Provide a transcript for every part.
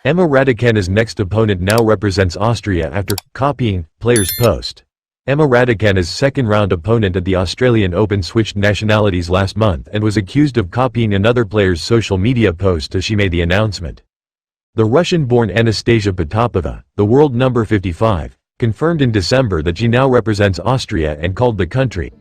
Emma Raducanu's next opponent now represents Austria after copying player's post. Emma Raducanu's second-round opponent at the Australian Open switched nationalities last month and was accused of copying another player's social media post as she made the announcement. The Russian-born Anastasia Potapova, the world number 55, confirmed in December that she now represents Austria and called the country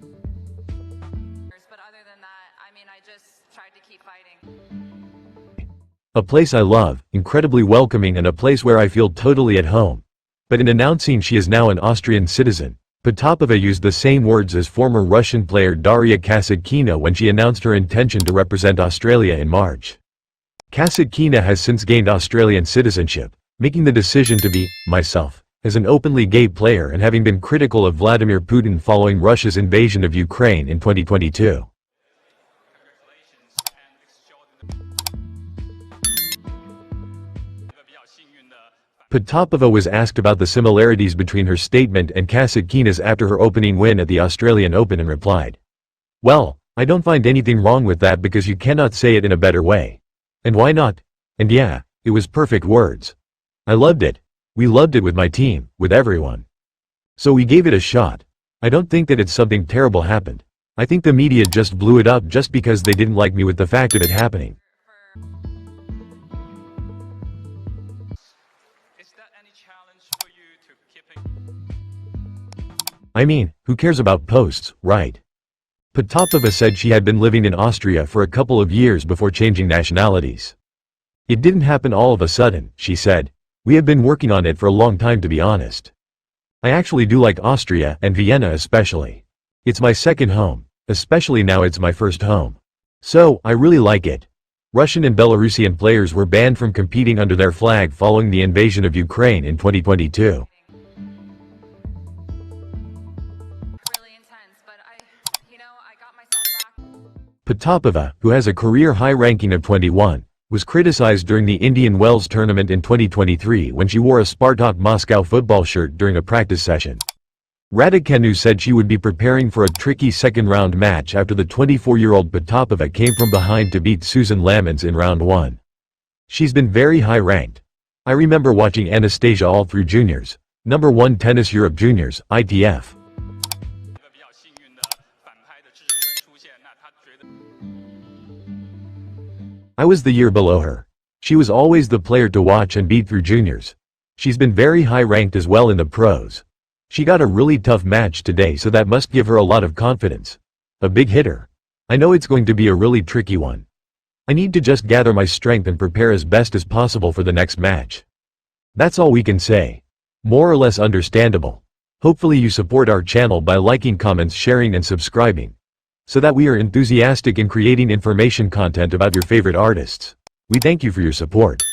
a place I love, incredibly welcoming and a place where I feel totally at home. But in announcing she is now an Austrian citizen, Potapova used the same words as former Russian player Daria Kasatkina when she announced her intention to represent Australia in March. Kasatkina has since gained Australian citizenship, making the decision to be myself as an openly gay player and having been critical of Vladimir Putin following Russia's invasion of Ukraine in 2022. Potapova was asked about the similarities between her statement and Kasatkina's after her opening win at the Australian Open and replied, "Well, I don't find anything wrong with that because you cannot say it in a better way. And why not? And yeah, it was perfect words. I loved it. We loved it with my team, with everyone. So we gave it a shot. I don't think that it's something terrible happened. I think the media just blew it up just because they didn't like me with the fact of it happening." I mean, who cares about posts, right? Potapova said she had been living in Austria for a couple of years before changing nationalities. "It didn't happen all of a sudden," she said. "We have been working on it for a long time, to be honest. I actually do like Austria and Vienna especially. It's my second home, especially now it's my first home. So, I really like it." Russian and Belarusian players were banned from competing under their flag following the invasion of Ukraine in 2022. Potapova, who has a career high ranking of 21, was criticized during the Indian Wells tournament in 2023 when she wore a Spartak Moscow football shirt during a practice session. Raducanu said she would be preparing for a tricky second-round match after the 24-year-old Potapova came from behind to beat Susan Lamans in round 1. "She's been very high-ranked. I remember watching Anastasia all through juniors. Number 1 Tennis Europe Juniors, ITF. I was the year below her. She was always the player to watch and beat through juniors. She's been very high-ranked as well in the pros. She got a really tough match today, so that must give her a lot of confidence. A big hitter. I know it's going to be a really tricky one. I need to just gather my strength and prepare as best as possible for the next match." That's all we can say. More or less understandable. Hopefully you support our channel by liking, comments, sharing and subscribing, so that we are enthusiastic in creating information content about your favorite artists. We thank you for your support.